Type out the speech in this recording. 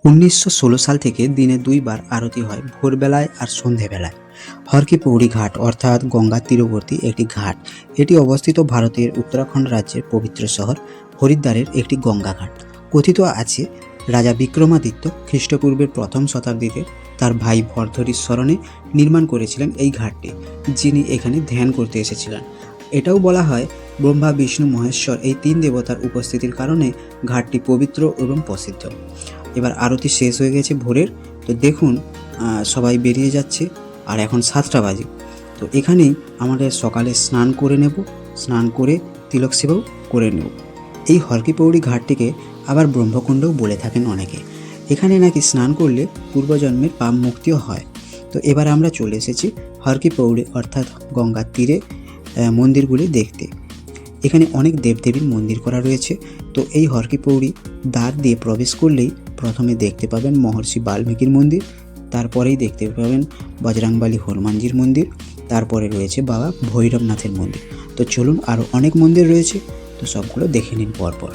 1916 সাল থেকে দিনে দুইবার আরতি হয়, ভোরবেলায় আর সন্ধেবেলায়। হরকি পৌড়ি ঘাট অর্থাৎ গঙ্গার তীরবর্তী একটি ঘাট। এটি অবস্থিত ভারতের উত্তরাখণ্ড রাজ্যের পবিত্র শহর হরিদ্বারের একটি গঙ্গা ঘাট। কথিত আছে রাজা বিক্রমাদিত্য খ্রিস্টপূর্বের প্রথম শতাব্দীতে তার ভাই ভর্ধরির স্মরণে নির্মাণ করেছিলেন এই ঘাটটি, যিনি এখানে ধ্যান করতে এসেছিলেন। এটাও বলা হয় ব্রহ্মা, বিষ্ণু, মহেশ্বর এই তিন দেবতার উপস্থিতির কারণে ঘাটটি পবিত্র এবং প্রসিদ্ধ। এবার আরতি শেষ হয়ে গেছে ভোরের, তো দেখুন সবাই বেরিয়ে যাচ্ছে আর এখন 7টা বাজে। তো এখানেই আমাদের সকালে স্নান করে নেব, স্নান করে তিলক সেবাও করে নেব। এই হরকি পৌড়ি ঘাটটিকে আবার ব্রহ্মকুণ্ডও বলে থাকেন অনেকে। এখানে নাকি স্নান করলে পূর্বজন্মের পাপ মুক্তিও হয়। তো এবার আমরা চলে এসেছি হরকি পৌড়ি অর্থাৎ গঙ্গার তীরে মন্দিরগুলি দেখতে। এখানে অনেক দেবদেবীর মন্দির করা রয়েছে। তো এই হরকি পৌড়ি দ্বার দিয়ে প্রবেশ করলেই প্রথমে দেখতে পাবেন মহর্ষি বাল্মীকির মন্দির, তারপরেই দেখতে পাবেন বজরংবলী হনুমানজির মন্দির, তারপরে রয়েছে বাবা ভৈরবনাথের মন্দির। তো চলুন, আরও অনেক মন্দির রয়েছে, তো সবগুলো দেখে নিন পরপর।